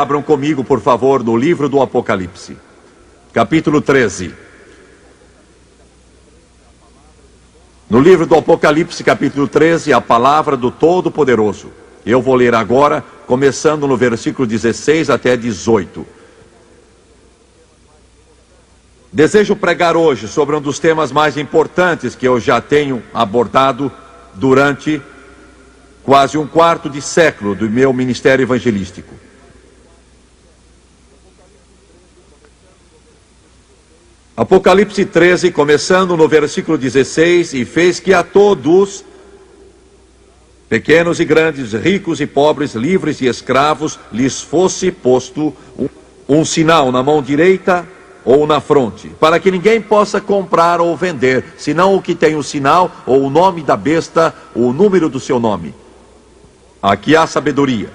Abram comigo, por favor, no livro do Apocalipse, capítulo 13. No livro do Apocalipse, capítulo 13, a palavra do Todo-Poderoso. Eu vou ler agora, começando no versículo 16 até 18. Desejo pregar hoje sobre um dos temas mais importantes que eu já tenho abordado durante quase um quarto de século do meu ministério evangelístico. Apocalipse 13, começando no versículo 16, e fez que a todos, pequenos e grandes, ricos e pobres, livres e escravos, lhes fosse posto um sinal na mão direita ou na fronte, para que ninguém possa comprar ou vender, senão o que tem o sinal, ou o nome da besta, ou o número do seu nome. Aqui há sabedoria.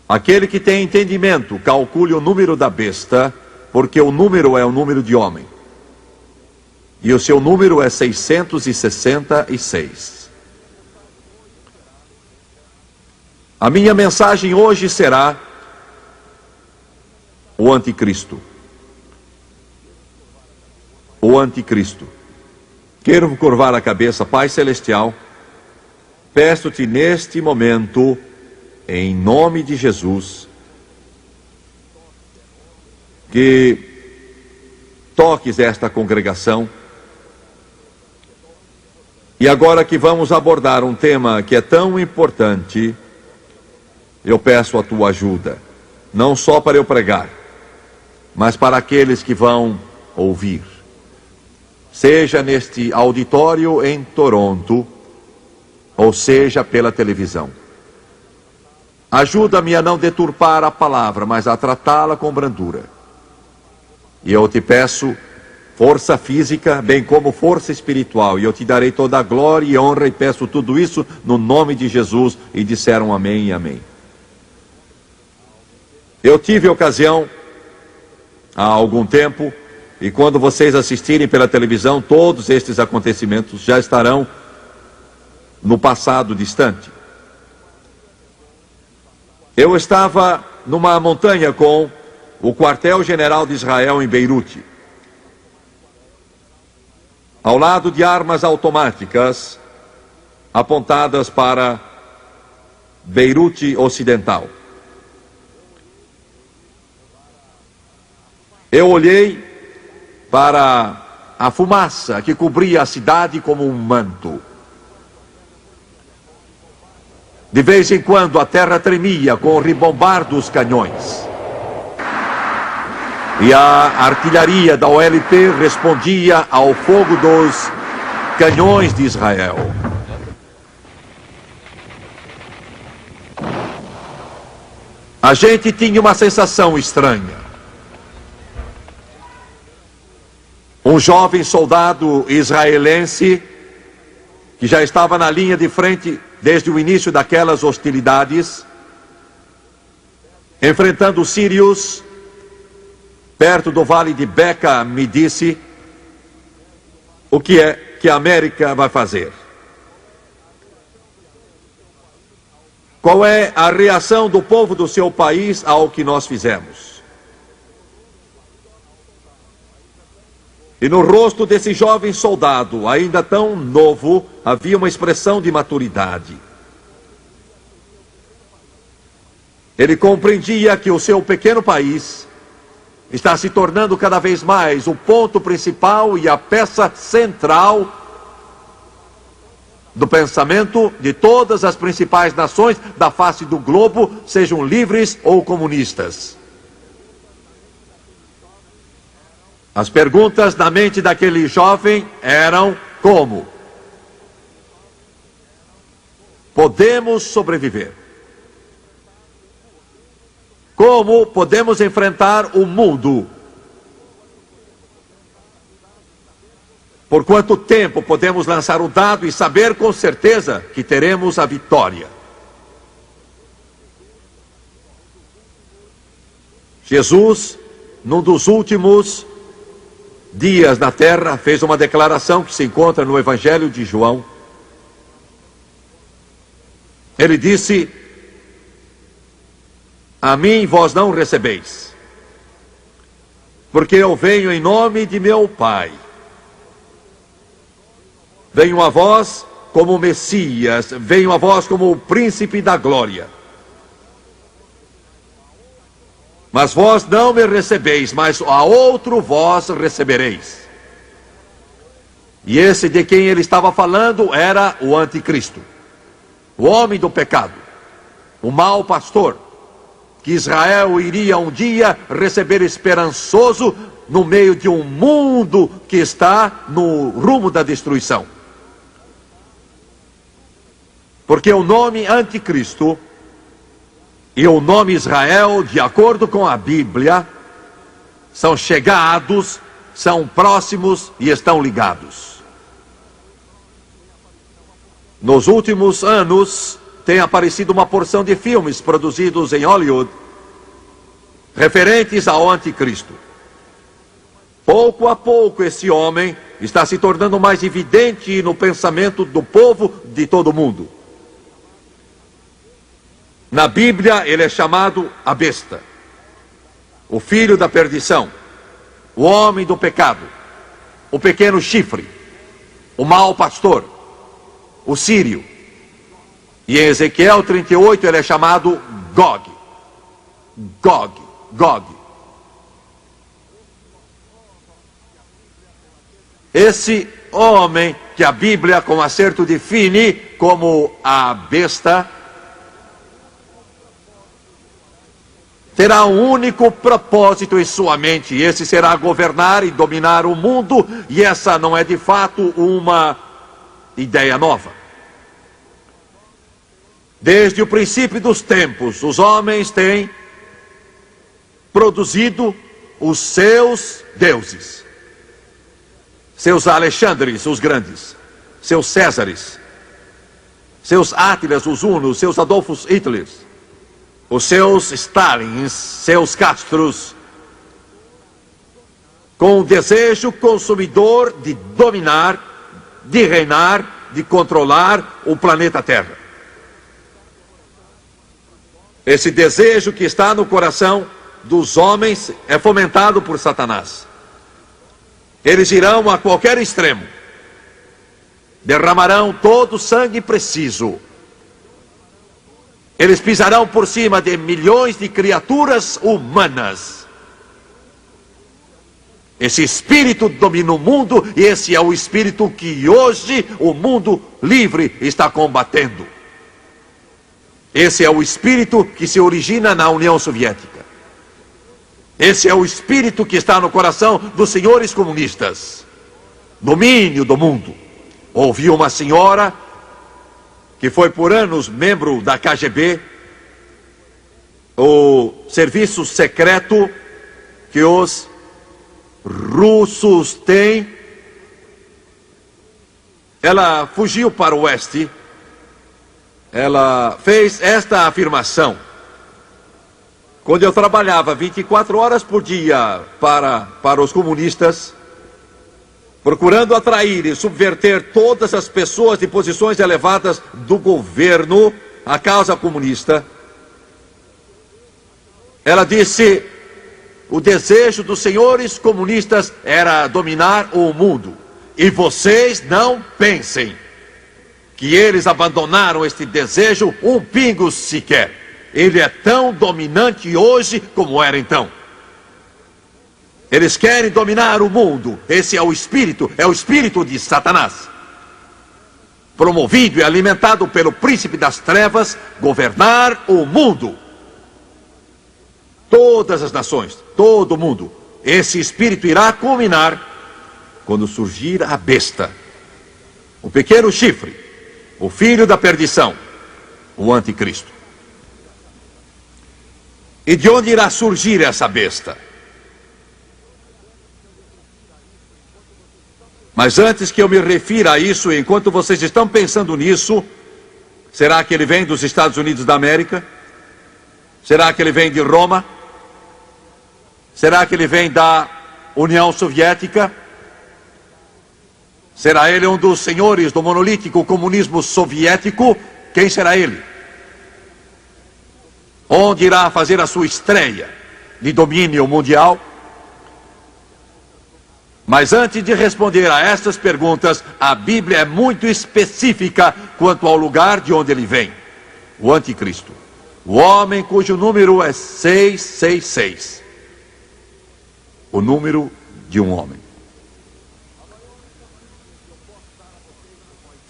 Aquele que tem entendimento, calcule o número da besta, porque o número é o número de homem. E o seu número é 666. A minha mensagem hoje será o anticristo. O anticristo. Quero curvar a cabeça, Pai Celestial. Peço-te neste momento, em nome de Jesus, que toques esta congregação. E agora que vamos abordar um tema que é tão importante, eu peço a tua ajuda, não só para eu pregar, mas para aqueles que vão ouvir. Seja neste auditório em Toronto, ou seja pela televisão. Ajuda-me a não deturpar a palavra, mas a tratá-la com brandura. E eu te peço força física, bem como força espiritual. E eu te darei toda a glória e honra, e peço tudo isso no nome de Jesus. E disseram amém e amém. Eu tive ocasião, há algum tempo, e quando vocês assistirem pela televisão, todos estes acontecimentos já estarão no passado distante. Eu estava numa montanha com o quartel-general de Israel em Beirute, ao lado de armas automáticas apontadas para Beirute Ocidental. Eu olhei para a fumaça que cobria a cidade como um manto. De vez em quando a terra tremia com o ribombar dos canhões. E a artilharia da OLP respondia ao fogo dos canhões de Israel. A gente tinha uma sensação estranha. Um jovem soldado israelense, que já estava na linha de frente desde o início daquelas hostilidades, enfrentando os sírios, perto do vale de Beca, me disse o que é que a América vai fazer. Qual é a reação do povo do seu país ao que nós fizemos? E no rosto desse jovem soldado, ainda tão novo, havia uma expressão de maturidade. Ele compreendia que o seu pequeno país está se tornando cada vez mais o ponto principal e a peça central do pensamento de todas as principais nações da face do globo, sejam livres ou comunistas. As perguntas na mente daquele jovem eram: como podemos sobreviver? Como podemos enfrentar o mundo? Por quanto tempo podemos lançar o dado e saber com certeza que teremos a vitória? Jesus, num dos últimos dias na terra, fez uma declaração que se encontra no Evangelho de João. Ele disse: a mim vós não recebeis, porque eu venho em nome de meu Pai. Venho a vós como Messias, venho a vós como o príncipe da glória. Mas vós não me recebeis, mas a outro vós recebereis. E esse de quem ele estava falando era o anticristo, o homem do pecado, o mau pastor, que Israel iria um dia receber esperançoso no meio de um mundo que está no rumo da destruição. Porque o nome anticristo e o nome Israel, de acordo com a Bíblia, são chegados, são próximos e estão ligados. Nos últimos anos, tem aparecido uma porção de filmes produzidos em Hollywood referentes ao anticristo. Pouco a pouco esse homem está se tornando mais evidente no pensamento do povo de todo o mundo. Na Bíblia ele é chamado a besta, o filho da perdição, o homem do pecado, o pequeno chifre, o mau pastor, o sírio. E em Ezequiel 38 ele é chamado Gog. Gog, Gog. Esse homem que a Bíblia com acerto define como a besta, terá um único propósito em sua mente, e esse será governar e dominar o mundo, e essa não é de fato uma ideia nova. Desde o princípio dos tempos, os homens têm produzido os seus deuses, seus Alexandres, os grandes, seus Césares, seus Átilas, os Hunos, seus Adolfos Hitlers, os seus Stalins, seus Castros, com o desejo consumidor de dominar, de reinar, de controlar o planeta Terra. Esse desejo que está no coração dos homens é fomentado por Satanás. Eles irão a qualquer extremo, derramarão todo o sangue preciso. Eles pisarão por cima de milhões de criaturas humanas. Esse espírito domina o mundo, e esse é o espírito que hoje o mundo livre está combatendo. Esse é o espírito que se origina na União Soviética. Esse é o espírito que está no coração dos senhores comunistas. Domínio do mundo. Ouvi uma senhora que foi por anos membro da KGB, o serviço secreto que os russos têm. Ela fugiu para o oeste. Ela fez esta afirmação: quando eu trabalhava 24 horas por dia para os comunistas, procurando atrair e subverter todas as pessoas de posições elevadas do governo à causa comunista, ela disse: o desejo dos senhores comunistas era dominar o mundo. E vocês não pensem que eles abandonaram este desejo um pingo sequer. Ele é tão dominante hoje como era então. Eles querem dominar o mundo. Esse é o espírito de Satanás, promovido e alimentado pelo príncipe das trevas, governar o mundo. Todas as nações, todo o mundo. Esse espírito irá culminar quando surgir a besta, o pequeno chifre, o filho da perdição, o anticristo. E de onde irá surgir essa besta? Mas antes que eu me refira a isso, enquanto vocês estão pensando nisso, será que ele vem dos Estados Unidos da América? Será que ele vem de Roma? Será que ele vem da União Soviética? Será ele um dos senhores do monolítico comunismo soviético? Quem será ele? onde irá fazer a sua estreia de domínio mundial. Mas antes de responder a estas perguntas, a Bíblia é muito específica quanto ao lugar de onde ele vem: o anticristo, o homem cujo número é 666, o número de um homem.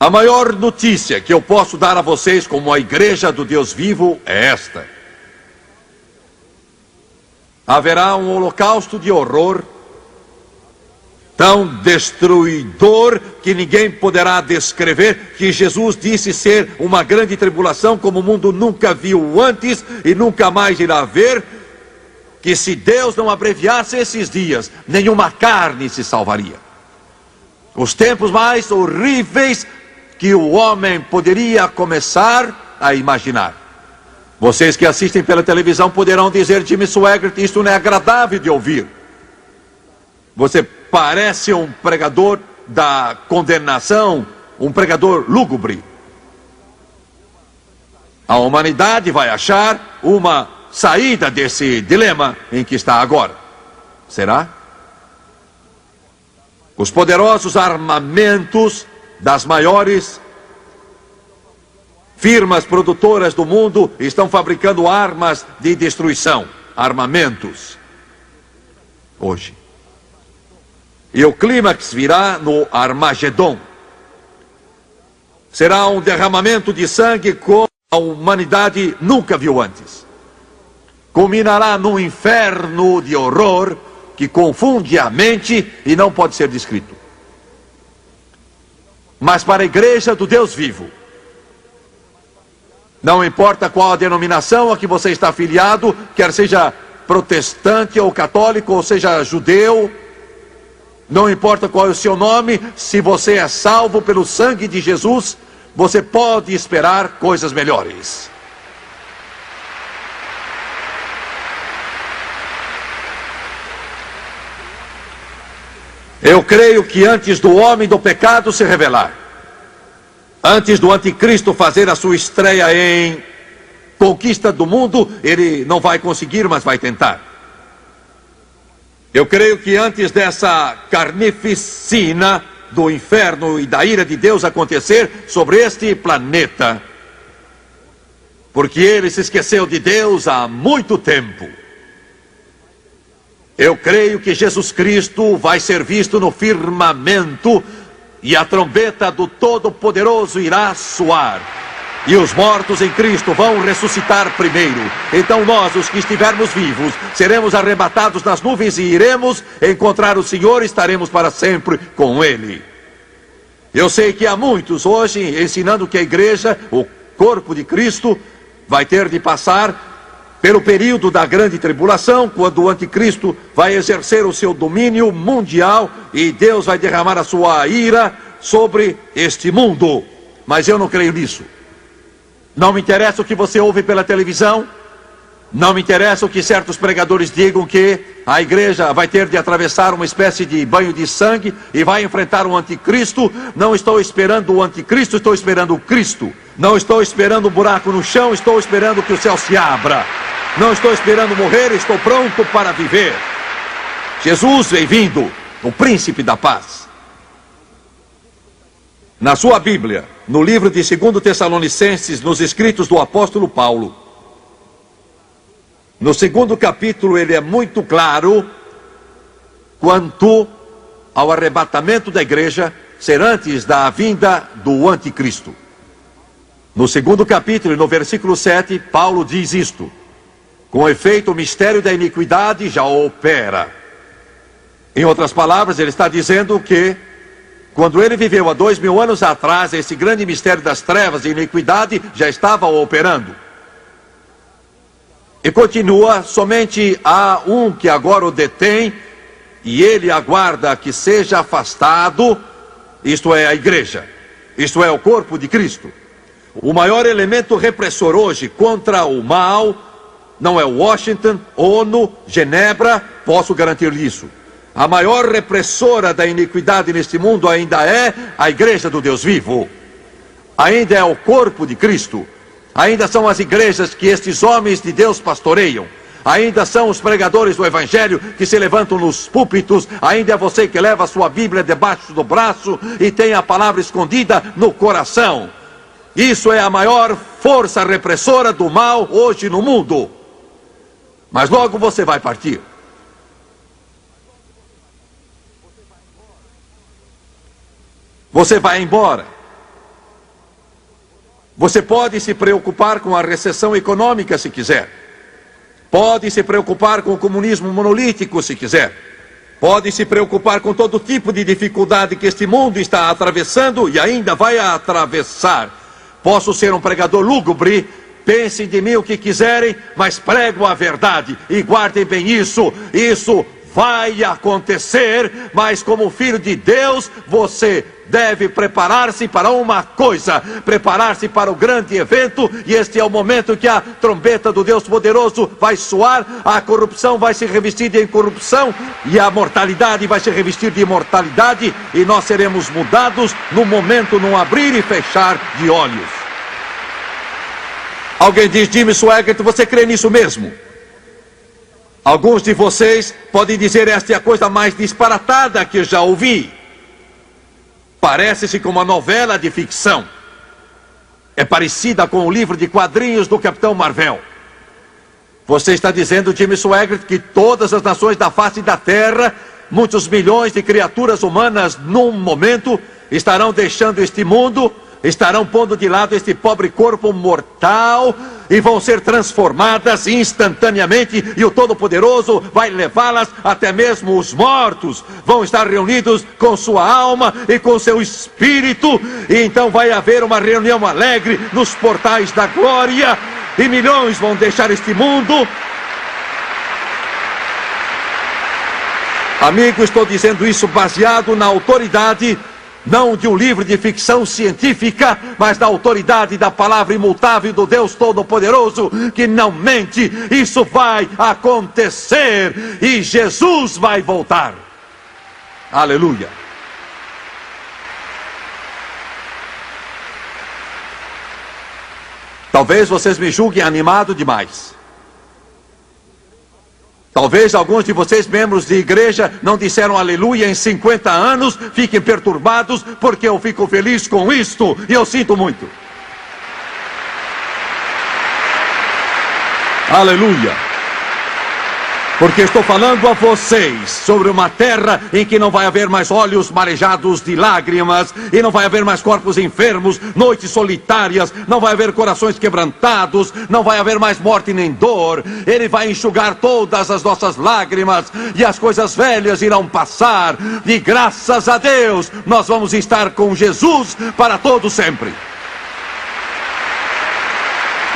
A maior notícia que eu posso dar a vocês como a igreja do Deus vivo é esta: haverá um holocausto de horror tão destruidor que ninguém poderá descrever, que Jesus disse ser uma grande tribulação como o mundo nunca viu antes e nunca mais irá ver, que se Deus não abreviasse esses dias, nenhuma carne se salvaria. Os tempos mais horríveis que o homem poderia começar a imaginar. Vocês que assistem pela televisão poderão dizer: Jimmy Swaggart, isto não é agradável de ouvir. Você parece um pregador da condenação, um pregador lúgubre. A humanidade vai achar uma saída desse dilema em que está agora. Será? Os poderosos armamentos das maiores firmas produtoras do mundo estão fabricando armas de destruição, armamentos, hoje. E o clímax virá no Armagedon. Será um derramamento de sangue como a humanidade nunca viu antes. Culminará num inferno de horror que confunde a mente e não pode ser descrito. Mas para a igreja do Deus vivo, não importa qual a denominação a que você está afiliado, quer seja protestante ou católico, ou seja judeu, não importa qual é o seu nome, se você é salvo pelo sangue de Jesus, você pode esperar coisas melhores. Eu creio que antes do homem do pecado se revelar, antes do anticristo fazer a sua estreia em conquista do mundo, ele não vai conseguir, mas vai tentar. Eu creio que antes dessa carnificina do inferno e da ira de Deus acontecer sobre este planeta, porque ele se esqueceu de Deus há muito tempo, eu creio que Jesus Cristo vai ser visto no firmamento e a trombeta do Todo-Poderoso irá soar. E os mortos em Cristo vão ressuscitar primeiro. Então nós, os que estivermos vivos, seremos arrebatados nas nuvens e iremos encontrar o Senhor e estaremos para sempre com Ele. Eu sei que há muitos hoje ensinando que a igreja, o corpo de Cristo, vai ter de passar pelo período da grande tribulação, quando o anticristo vai exercer o seu domínio mundial e Deus vai derramar a sua ira sobre este mundo. Mas eu não creio nisso. Não me interessa o que você ouve pela televisão, não me interessa o que certos pregadores digam, que a igreja vai ter de atravessar uma espécie de banho de sangue e vai enfrentar um anticristo. Não estou esperando o anticristo, estou esperando o Cristo. Não estou esperando um buraco no chão, estou esperando que o céu se abra. Não estou esperando morrer, estou pronto para viver. Jesus vem vindo, o príncipe da paz. Na sua Bíblia, no livro de 2 Tessalonicenses, nos escritos do apóstolo Paulo, no 2º capítulo, ele é muito claro quanto ao arrebatamento da igreja ser antes da vinda do anticristo. No 2º capítulo, no versículo 7, Paulo diz isto: com efeito, o mistério da iniquidade já opera. Em outras palavras, ele está dizendo que quando ele viveu há 2000 anos atrás, esse grande mistério das trevas e iniquidade já estava operando. E continua: somente há um que agora o detém, e ele aguarda que seja afastado, isto é, a igreja, isto é, o corpo de Cristo. O maior elemento repressor hoje contra o mal não é Washington, ONU, Genebra, posso garantir isso. A maior repressora da iniquidade neste mundo ainda é a igreja do Deus vivo. Ainda é o corpo de Cristo. Ainda são as igrejas que estes homens de Deus pastoreiam. Ainda são os pregadores do Evangelho que se levantam nos púlpitos. Ainda é você que leva a sua Bíblia debaixo do braço e tem a palavra escondida no coração. Isso é a maior força repressora do mal hoje no mundo. Mas logo você vai partir. Você vai embora. Você pode se preocupar com a recessão econômica se quiser. Pode se preocupar com o comunismo monolítico se quiser. Pode se preocupar com todo tipo de dificuldade que este mundo está atravessando e ainda vai atravessar. Posso ser um pregador lúgubre, pensem de mim o que quiserem, mas prego a verdade. E guardem bem isso. Isso vai acontecer, mas como filho de Deus, você deve preparar-se para uma coisa, preparar-se para o grande evento, e este é o momento que a trombeta do Deus poderoso vai soar, a corrupção vai se revestir de incorrupção, e a mortalidade vai se revestir de imortalidade, e nós seremos mudados no momento, num abrir e fechar de olhos. Alguém diz: Jimmy Swaggart, você crê nisso mesmo? Alguns de vocês podem dizer: esta é a coisa mais disparatada que já ouvi. Parece-se com uma novela de ficção. É parecida com o livro de quadrinhos do Capitão Marvel. Você está dizendo, Jimmy Swaggart, que todas as nações da face da Terra, muitos milhões de criaturas humanas num momento, estarão deixando este mundo, estarão pondo de lado este pobre corpo mortal e vão ser transformadas instantaneamente, e o Todo-Poderoso vai levá-las, até mesmo os mortos vão estar reunidos com sua alma e com seu espírito, e então vai haver uma reunião alegre nos portais da glória, e milhões vão deixar este mundo. Amigo, estou dizendo isso baseado na autoridade, não de um livro de ficção científica, mas da autoridade da palavra imutável do Deus Todo-Poderoso, que não mente. Isso vai acontecer e Jesus vai voltar. Aleluia. Talvez vocês me julguem animado demais. Talvez alguns de vocês, membros de igreja, não disseram aleluia em 50 anos, fiquem perturbados, porque eu fico feliz com isto, e eu sinto muito. Aleluia. Porque estou falando a vocês sobre uma terra em que não vai haver mais olhos marejados de lágrimas, e não vai haver mais corpos enfermos, noites solitárias, não vai haver corações quebrantados, não vai haver mais morte nem dor. Ele vai enxugar todas as nossas lágrimas, e as coisas velhas irão passar, e graças a Deus nós vamos estar com Jesus para todo sempre.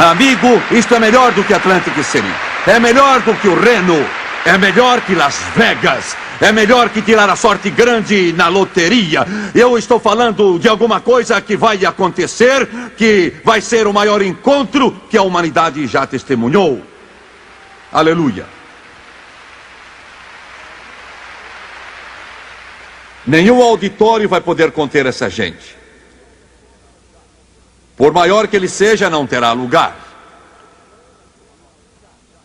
Amigo, isto é melhor do que Atlantic City, é melhor do que o Reno, é melhor que Las Vegas, é melhor que tirar a sorte grande na loteria. Eu estou falando de alguma coisa que vai acontecer, que vai ser o maior encontro que a humanidade já testemunhou. Aleluia. Nenhum auditório vai poder conter essa gente. Por maior que ele seja, não terá lugar.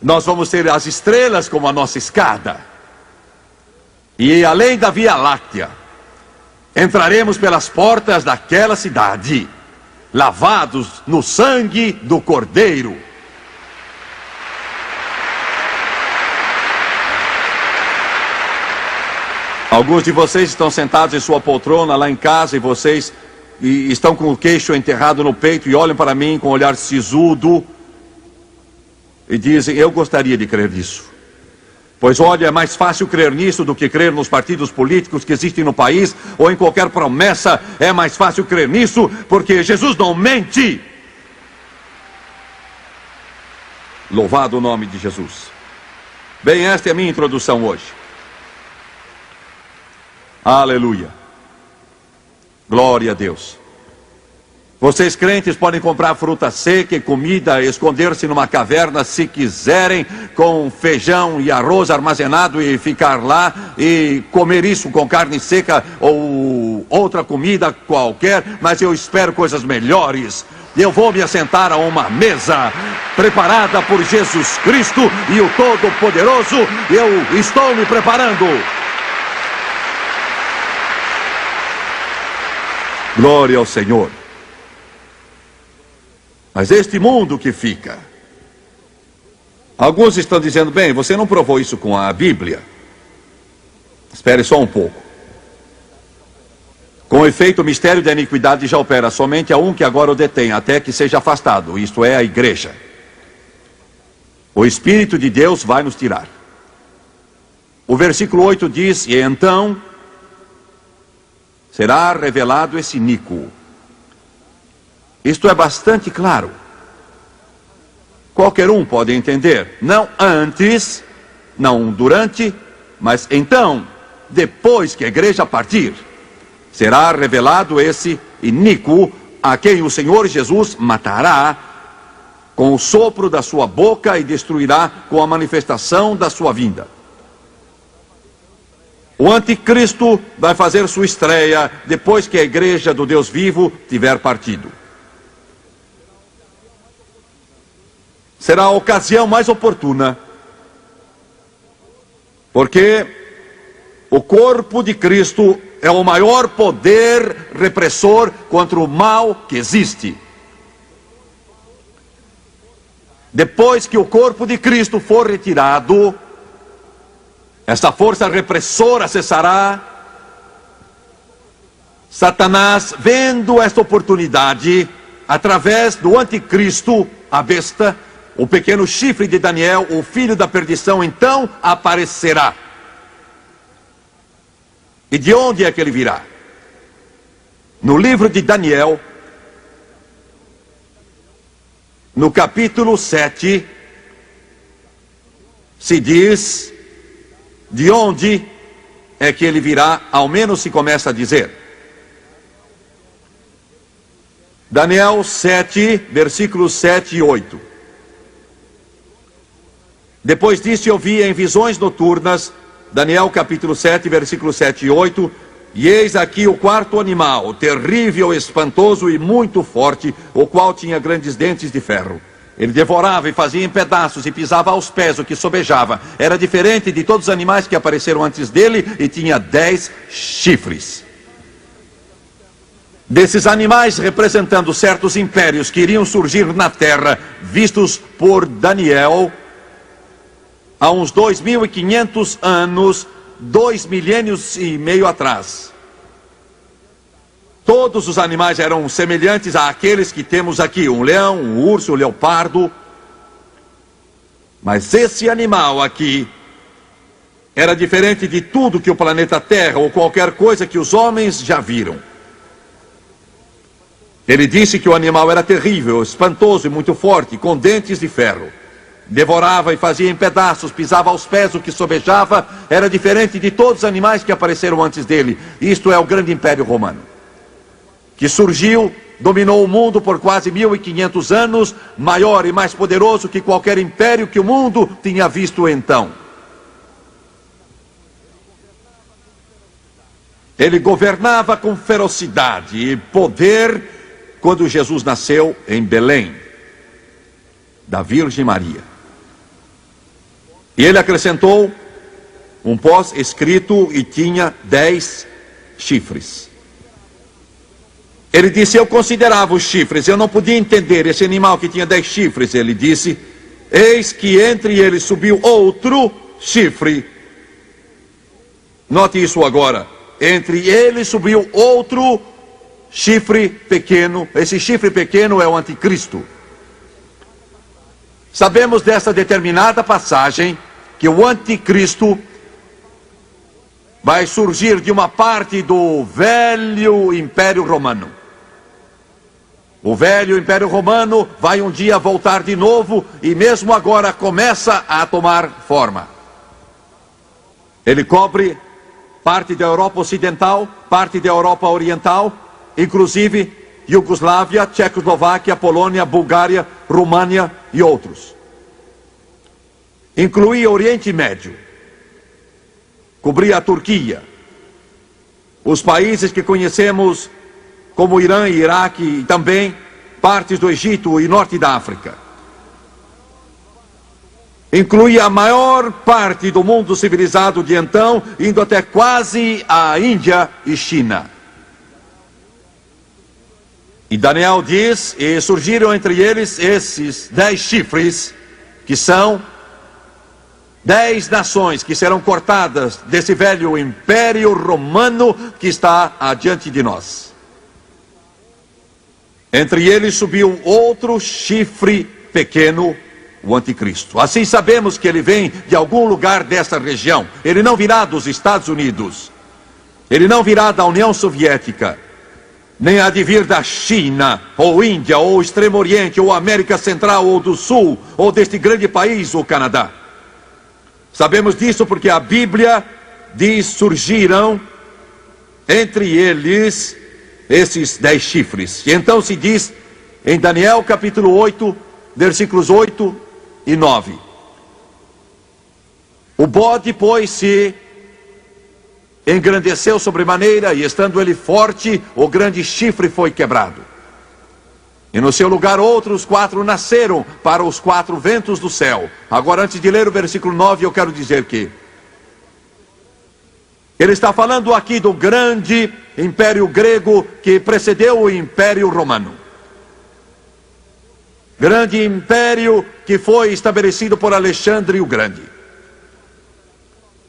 Nós vamos ter as estrelas como a nossa escada. E além da Via Láctea, entraremos pelas portas daquela cidade, lavados no sangue do Cordeiro. Alguns de vocês estão sentados em sua poltrona lá em casa, e estão com o queixo enterrado no peito e olham para mim com um olhar sisudo e dizem: eu gostaria de crer nisso. Pois olha, é mais fácil crer nisso do que crer nos partidos políticos que existem no país, ou em qualquer promessa. É mais fácil crer nisso, porque Jesus não mente. Louvado o nome de Jesus. Bem, esta é a minha introdução hoje. Aleluia. Glória a Deus. Vocês crentes podem comprar fruta seca e comida, esconder-se numa caverna se quiserem, com feijão e arroz armazenado, e ficar lá e comer isso com carne seca ou outra comida qualquer, mas eu espero coisas melhores. eu vou me assentar a uma mesa preparada por Jesus Cristo e o Todo-Poderoso. Eu estou me preparando. Glória ao Senhor. Mas este mundo que fica, alguns estão dizendo, bem, você não provou isso com a Bíblia. Espere só um pouco. Com efeito, o mistério da iniquidade já opera somente a um que agora o detém, até que seja afastado, isto é, a igreja. O Espírito de Deus vai nos tirar. O versículo 8 diz, e então será revelado esse iníquo. Isto é bastante claro. Qualquer um pode entender. Não antes, não durante, mas então, depois que a igreja partir, será revelado esse iníquo a quem o Senhor Jesus matará com o sopro da sua boca e destruirá com a manifestação da sua vinda. O anticristo vai fazer sua estreia depois que a igreja do Deus vivo tiver partido. Será a ocasião mais oportuna, porque o corpo de Cristo é o maior poder repressor contra o mal que existe. Depois que o corpo de Cristo for retirado, esta força repressora cessará. Satanás, vendo esta oportunidade, através do anticristo, a besta, o pequeno chifre de Daniel, o filho da perdição, então aparecerá. E de onde é que ele virá? No livro de Daniel, no capítulo 7, se diz de onde é que ele virá, ao menos se começa a dizer. Daniel 7, versículos 7 e 8. Depois disso eu vi em visões noturnas, Daniel capítulo 7, versículos 7 e 8, e eis aqui o quarto animal, terrível, espantoso e muito forte, o qual tinha grandes dentes de ferro. Ele devorava e fazia em pedaços e pisava aos pés o que sobejava. Era diferente de todos os animais que apareceram antes dele e tinha 10 chifres. Desses animais representando certos impérios que iriam surgir na terra, vistos por Daniel, há uns 2.500 anos, 2 milênios e meio atrás. Todos os animais eram semelhantes àqueles que temos aqui, um leão, um urso, um leopardo. Mas esse animal aqui era diferente de tudo que o planeta Terra ou qualquer coisa que os homens já viram. Ele disse que o animal era terrível, espantoso e muito forte, com dentes de ferro. Devorava e fazia em pedaços, pisava aos pés o que sobejava, era diferente de todos os animais que apareceram antes dele. Isto é o grande império romano, que surgiu, dominou o mundo por quase 1.500 anos, maior e mais poderoso que qualquer império que o mundo tinha visto então. Ele governava com ferocidade e poder quando Jesus nasceu em Belém, da Virgem Maria. E ele acrescentou um pós-escrito e tinha 10 chifres. Ele disse, eu considerava os chifres, eu não podia entender esse animal que tinha 10 chifres. Ele disse, eis que entre eles subiu outro chifre. Note isso agora. Entre eles subiu outro chifre pequeno. Esse chifre pequeno é o anticristo. Sabemos dessa determinada passagem que o anticristo vai surgir de uma parte do velho Império Romano. O velho Império Romano vai um dia voltar de novo e mesmo agora começa a tomar forma. Ele cobre parte da Europa Ocidental, parte da Europa Oriental, inclusive Iugoslávia, Tchecoslováquia, Polônia, Bulgária, România e outros. Incluía o Oriente Médio, cobria a Turquia, os países que conhecemos como Irã e Iraque, e também partes do Egito e norte da África. Incluía a maior parte do mundo civilizado de então, indo até quase a Índia e China. E Daniel diz, e surgiram entre eles esses 10 chifres, que são 10 nações que serão cortadas desse velho império romano que está adiante de nós. Entre eles subiu outro chifre pequeno, o anticristo. Assim sabemos que ele vem de algum lugar dessa região. Ele não virá dos Estados Unidos. Ele não virá da União Soviética. Nem há de vir da China, ou Índia, ou Extremo Oriente, ou América Central, ou do Sul, ou deste grande país, o Canadá. Sabemos disso porque a Bíblia diz: surgiram entre eles esses 10 chifres. E então se diz em Daniel capítulo 8, versículos 8 e 9. O bode, pois, se engrandeceu sobremaneira, e estando ele forte, o grande chifre foi quebrado. E no seu lugar outros 4 nasceram para os 4 ventos do céu. Agora, antes de ler o versículo 9, eu quero dizer que ele está falando aqui do grande império grego que precedeu o império romano. Grande império que foi estabelecido por Alexandre o Grande,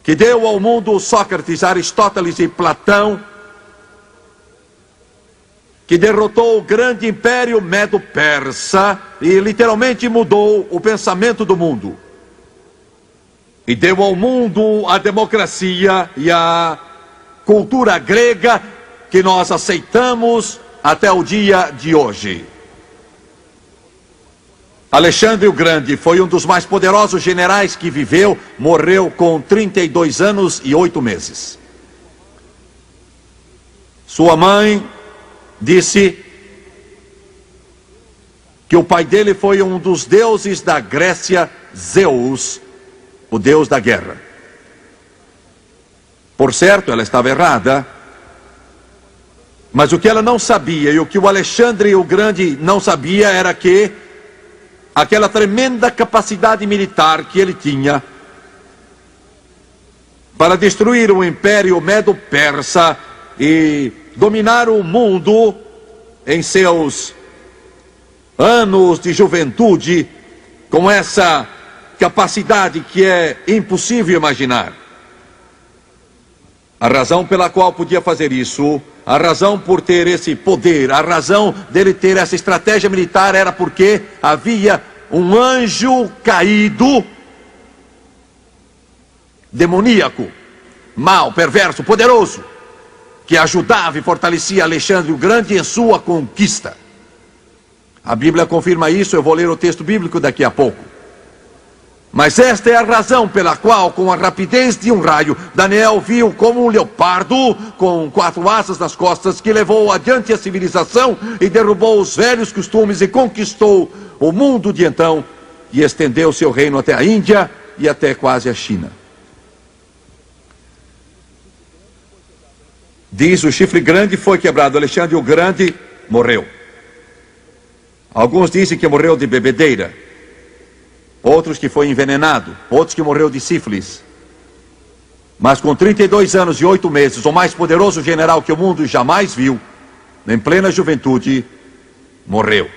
que deu ao mundo Sócrates, Aristóteles e Platão, que derrotou o grande império medo-persa e literalmente mudou o pensamento do mundo. E deu ao mundo a democracia e a cultura grega que nós aceitamos até o dia de hoje. Alexandre o Grande foi um dos mais poderosos generais que viveu, morreu com 32 anos e 8 meses. Sua mãe disse que o pai dele foi um dos deuses da Grécia, Zeus, o deus da guerra. Por certo, ela estava errada, mas o que ela não sabia e o que o Alexandre o Grande não sabia era que aquela tremenda capacidade militar que ele tinha para destruir o império medo-persa e dominar o mundo em seus anos de juventude, com essa capacidade que é impossível imaginar. A razão pela qual podia fazer isso, a razão por ter esse poder, a razão dele ter essa estratégia militar era porque havia um anjo caído, demoníaco, mau, perverso, poderoso, que ajudava e fortalecia Alexandre o Grande em sua conquista. A Bíblia confirma isso, eu vou ler o texto bíblico daqui a pouco. Mas esta é a razão pela qual, com a rapidez de um raio, Daniel viu como um leopardo com 4 asas nas costas, que levou adiante a civilização e derrubou os velhos costumes e conquistou o mundo de então e estendeu seu reino até a Índia e até quase a China. Diz: o chifre grande foi quebrado, Alexandre o Grande morreu. Alguns dizem que morreu de bebedeira, outros que foi envenenado, outros que morreu de sífilis. Mas com 32 anos e 8 meses, o mais poderoso general que o mundo jamais viu, em plena juventude, morreu.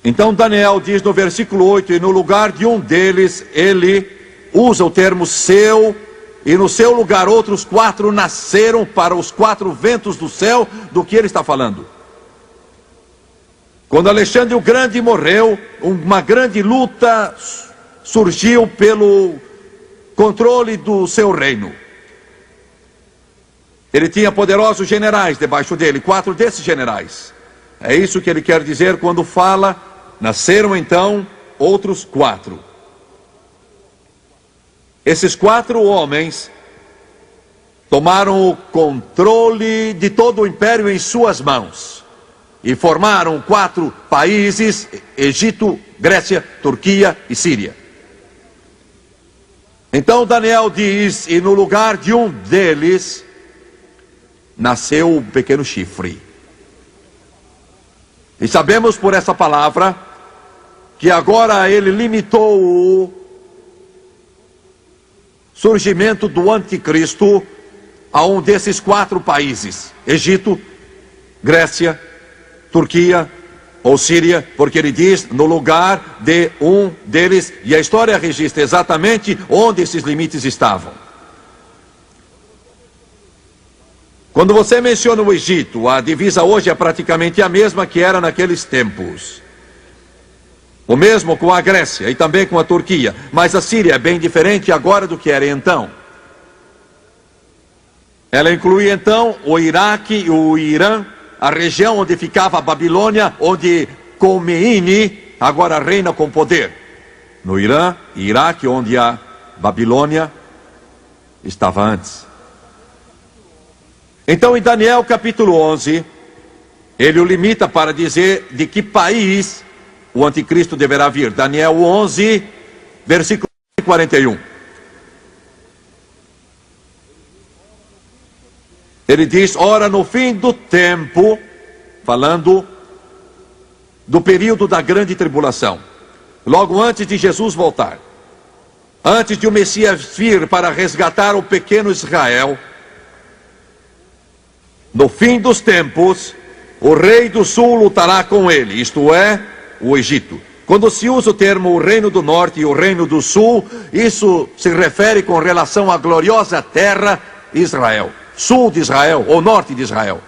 Então Daniel diz no versículo 8, e no lugar de um deles, ele usa o termo seu, e no seu lugar outros 4 nasceram para os 4 ventos do céu. Do que ele está falando? Quando Alexandre o Grande morreu, uma grande luta surgiu pelo controle do seu reino. Ele tinha poderosos generais debaixo dele, 4 desses generais. É isso que ele quer dizer quando fala: nasceram então outros 4. Esses 4 homens tomaram o controle de todo o império em suas mãos e formaram 4 países: Egito, Grécia, Turquia e Síria. Então Daniel diz: e no lugar de um deles nasceu o pequeno chifre. E sabemos por essa palavra que agora ele limitou o surgimento do anticristo a um desses 4 países: Egito, Grécia, Turquia ou Síria, porque ele diz no lugar de um deles, e a história registra exatamente onde esses limites estavam. Quando você menciona o Egito, a divisa hoje é praticamente a mesma que era naqueles tempos. O mesmo com a Grécia e também com a Turquia, mas a Síria é bem diferente agora do que era então. Ela inclui então o Iraque e o Irã, a região onde ficava a Babilônia, onde Khomeini agora reina com poder. No Irã e Iraque, onde a Babilônia estava antes. Então, em Daniel capítulo 11, ele o limita para dizer de que país o anticristo deverá vir. Daniel 11, versículo 41. Ele diz: ora, no fim do tempo, falando do período da grande tribulação, logo antes de Jesus voltar, antes de o Messias vir para resgatar o pequeno Israel, no fim dos tempos, o rei do sul lutará com ele, isto é, o Egito. Quando se usa o termo o reino do norte e o reino do sul, isso se refere com relação à gloriosa terra Israel. Sul de Israel ou norte de Israel.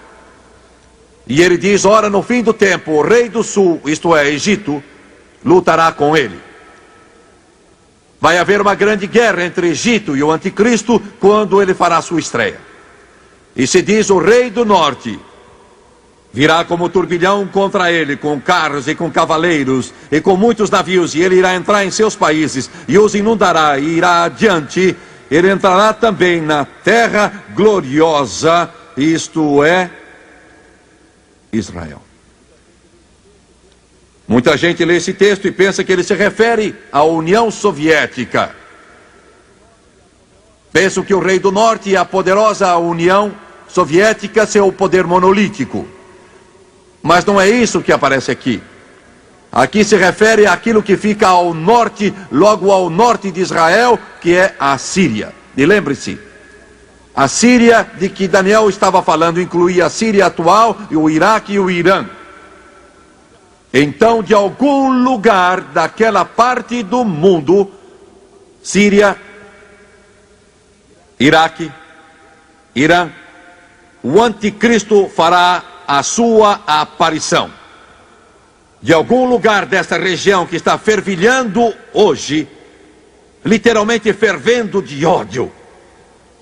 E ele diz: ora, no fim do tempo, o rei do sul, isto é, Egito, lutará com ele. Vai haver uma grande guerra entre Egito e o anticristo quando ele fará sua estreia. E se diz: o rei do norte virá como turbilhão contra ele, com carros e com cavaleiros e com muitos navios, e ele irá entrar em seus países e os inundará e irá adiante. Ele entrará também na terra gloriosa, isto é, Israel. Muita gente lê esse texto e pensa que ele se refere à União Soviética. Pensam que o rei do norte e a poderosa União Soviética seu poder monolítico. Mas não é isso que aparece aqui. Aqui se refere àquilo que fica ao norte, logo ao norte de Israel, que é a Síria. E lembre-se, a Síria de que Daniel estava falando incluía a Síria atual, e o Iraque e o Irã. Então, de algum lugar daquela parte do mundo, Síria, Iraque, Irã, o anticristo fará a sua aparição. De algum lugar dessa região que está fervilhando hoje, literalmente fervendo de ódio.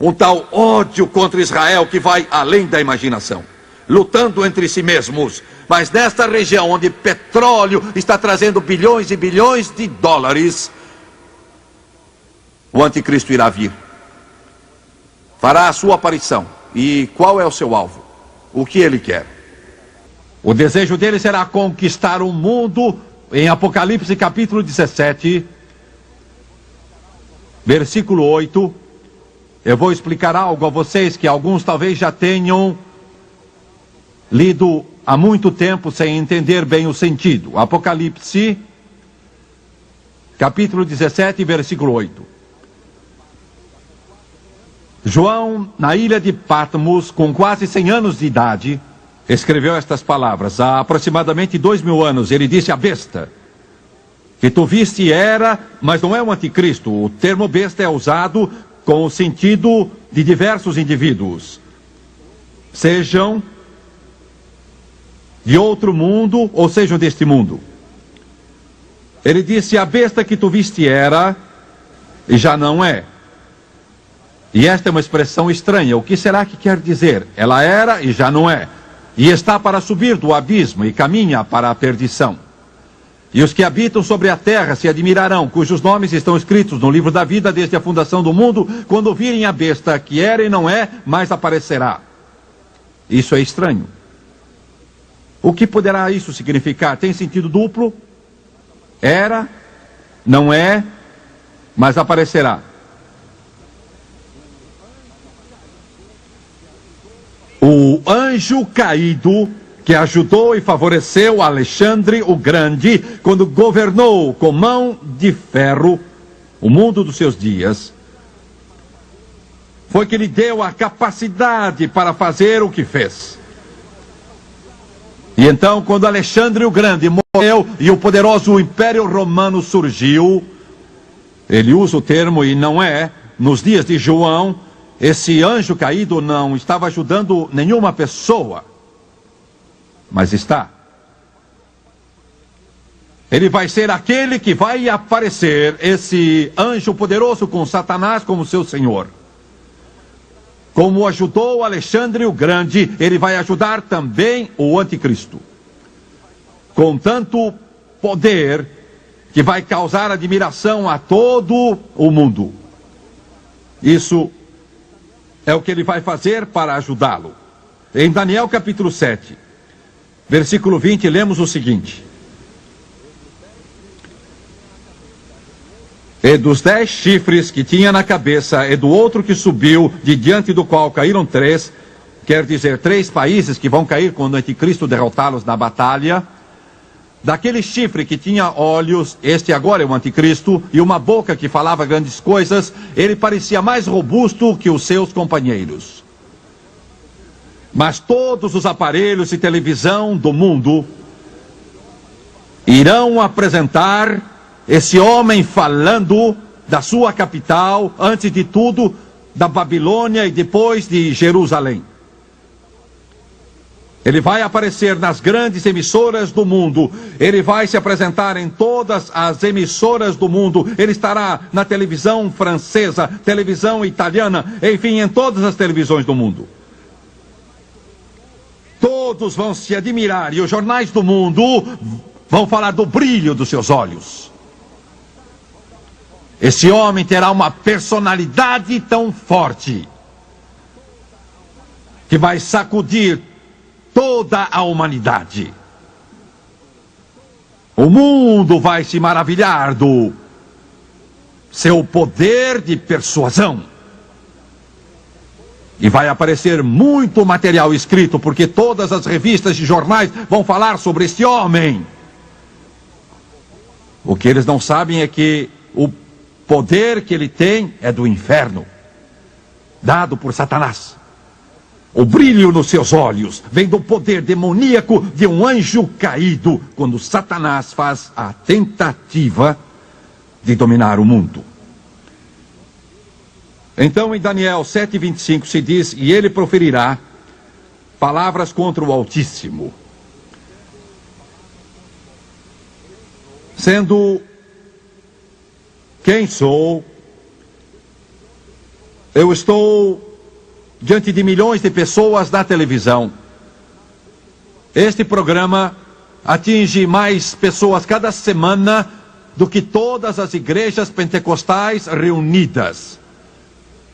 Um tal ódio contra Israel que vai além da imaginação. Lutando entre si mesmos. Mas nesta região onde petróleo está trazendo bilhões e bilhões de dólares, o anticristo irá vir. Fará a sua aparição. E qual é o seu alvo? O que ele quer? O desejo dele será conquistar o mundo. Em Apocalipse capítulo 17, versículo 8, eu vou explicar algo a vocês que alguns talvez já tenham lido há muito tempo sem entender bem o sentido. Apocalipse capítulo 17, versículo 8. João, na ilha de Patmos, com quase 100 anos de idade, escreveu estas palavras. Há aproximadamente 2000 anos, ele disse: a besta que tu viste era, mas não é o anticristo. O termo besta é usado com o sentido de diversos indivíduos, sejam de outro mundo ou sejam deste mundo. Ele disse: a besta que tu viste era e já não é. E esta é uma expressão estranha. O que será que quer dizer? Ela era e já não é. E está para subir do abismo e caminha para a perdição. E os que habitam sobre a terra se admirarão, cujos nomes estão escritos no livro da vida desde a fundação do mundo, quando virem a besta que era e não é, mas aparecerá. Isso é estranho. O que poderá isso significar? Tem sentido duplo? Era, não é, mas aparecerá. O anjo caído que ajudou e favoreceu Alexandre o Grande quando governou com mão de ferro o mundo dos seus dias, foi que lhe deu a capacidade para fazer o que fez. E então, quando Alexandre o Grande morreu e o poderoso Império Romano surgiu, ele usa o termo, e não é, nos dias de João, esse anjo caído não estava ajudando nenhuma pessoa, mas está. Ele vai ser aquele que vai aparecer, esse anjo poderoso com Satanás como seu senhor. Como ajudou Alexandre o Grande, ele vai ajudar também o anticristo. Com tanto poder que vai causar admiração a todo o mundo. Isso é o que ele vai fazer para ajudá-lo. Em Daniel capítulo 7, versículo 20, lemos o seguinte: E dos 10 chifres que tinha na cabeça, e do outro que subiu, de diante do qual caíram 3, quer dizer, 3 países que vão cair quando o anticristo derrotá-los na batalha. Daquele chifre que tinha olhos, este agora é o anticristo, e uma boca que falava grandes coisas, ele parecia mais robusto que os seus companheiros. Mas todos os aparelhos de televisão do mundo irão apresentar esse homem falando da sua capital, antes de tudo, da Babilônia e depois de Jerusalém. Ele vai aparecer nas grandes emissoras do mundo. Ele vai se apresentar em todas as emissoras do mundo. Ele estará na televisão francesa, televisão italiana, enfim, em todas as televisões do mundo. Todos vão se admirar e os jornais do mundo vão falar do brilho dos seus olhos. Esse homem terá uma personalidade tão forte que vai sacudir toda a humanidade. O mundo vai se maravilhar do seu poder de persuasão. E vai aparecer muito material escrito, porque todas as revistas e jornais vão falar sobre este homem. O que eles não sabem é que o poder que ele tem é do inferno, dado por Satanás. O brilho nos seus olhos vem do poder demoníaco de um anjo caído, quando Satanás faz a tentativa de dominar o mundo. Então, em Daniel 7:25 se diz: e ele proferirá palavras contra o Altíssimo, sendo quem sou. Eu estou diante de milhões de pessoas na televisão. Este programa atinge mais pessoas cada semana do que todas as igrejas pentecostais reunidas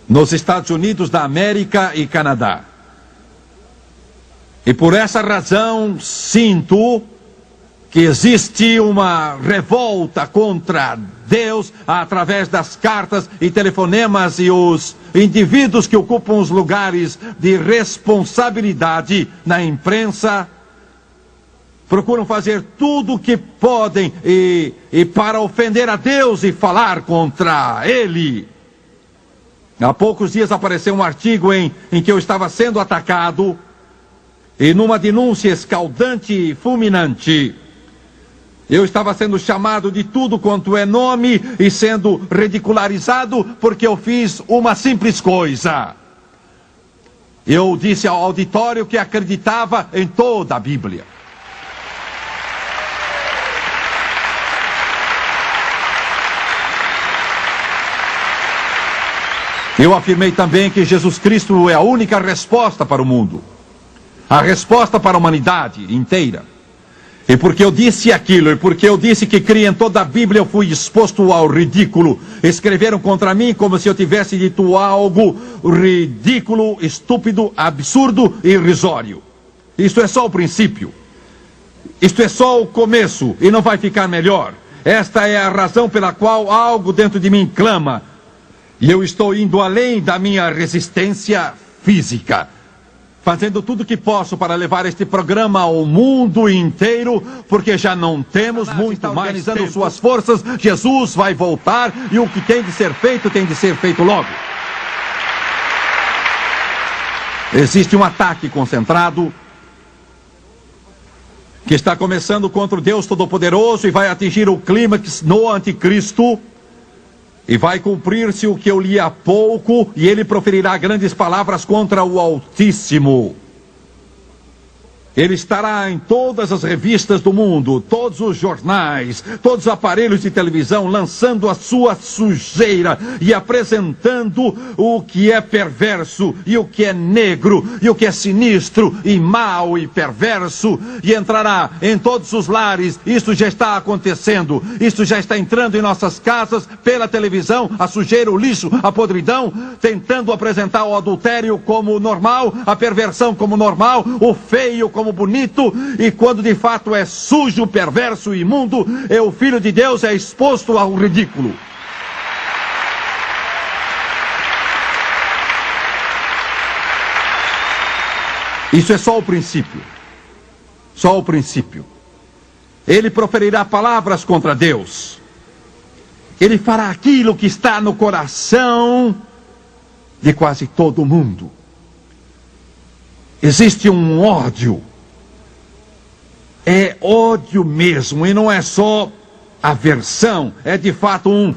nos Estados Unidos da América e Canadá. E por essa razão sinto que existe uma revolta contra Deus através das cartas e telefonemas, e os indivíduos que ocupam os lugares de responsabilidade na imprensa procuram fazer tudo o que podem e para ofender a Deus e falar contra Ele. Há poucos dias apareceu um artigo em que eu estava sendo atacado, e numa denúncia escaldante e fulminante, eu estava sendo chamado de tudo quanto é nome e sendo ridicularizado porque eu fiz uma simples coisa. Eu disse ao auditório que acreditava em toda a Bíblia. Eu afirmei também que Jesus Cristo é a única resposta para o mundo, a resposta para a humanidade inteira. E porque eu disse aquilo, e porque eu disse que cria em toda a Bíblia, eu fui exposto ao ridículo. Escreveram contra mim como se eu tivesse dito algo ridículo, estúpido, absurdo e irrisório. Isto é só o princípio. Isto é só o começo, e não vai ficar melhor. Esta é a razão pela qual algo dentro de mim clama. E eu estou indo além da minha resistência física fazendo tudo o que posso para levar este programa ao mundo inteiro, porque já não temos muito mais organizando tempo. Suas forças, Jesus vai voltar e o que tem de ser feito logo. Existe um ataque concentrado que está começando contra o Deus Todo-Poderoso e vai atingir o clímax no Anticristo. E vai cumprir-se o que eu li há pouco, e ele proferirá grandes palavras contra o Altíssimo. Ele estará em todas as revistas do mundo, todos os jornais, todos os aparelhos de televisão, lançando a sua sujeira e apresentando o que é perverso, e o que é negro, e o que é sinistro, e mau e perverso, e entrará em todos os lares. Isso já está acontecendo, isso já está entrando em nossas casas, pela televisão, a sujeira, o lixo, a podridão, tentando apresentar o adultério como normal, a perversão como normal, o feio como bonito, e quando de fato é sujo, perverso e imundo, o Filho de Deus é exposto ao ridículo. Isso é só o princípio. Só o princípio. Ele proferirá palavras contra Deus. Ele fará aquilo que está no coração de quase todo mundo. Existe um ódio. É ódio mesmo, e não é só aversão, é de fato um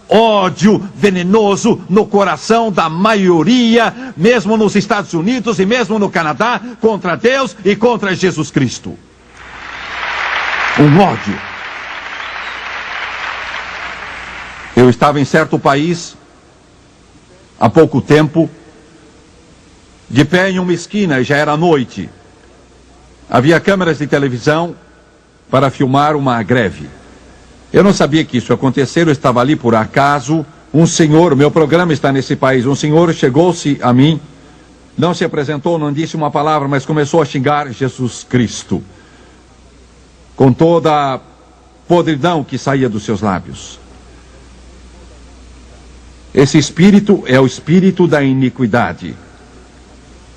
ódio venenoso no coração da maioria, mesmo nos Estados Unidos e mesmo no Canadá, contra Deus e contra Jesus Cristo. Um ódio. Eu estava em certo país, há pouco tempo, de pé em uma esquina, e já era noite. Havia câmeras de televisão para filmar uma greve. Eu não sabia que isso ia acontecer, eu estava ali por acaso. Um senhor, meu programa está nesse país, um senhor chegou-se a mim, não se apresentou, não disse uma palavra, mas começou a xingar Jesus Cristo, com toda a podridão que saía dos seus lábios. Esse espírito é o espírito da iniquidade,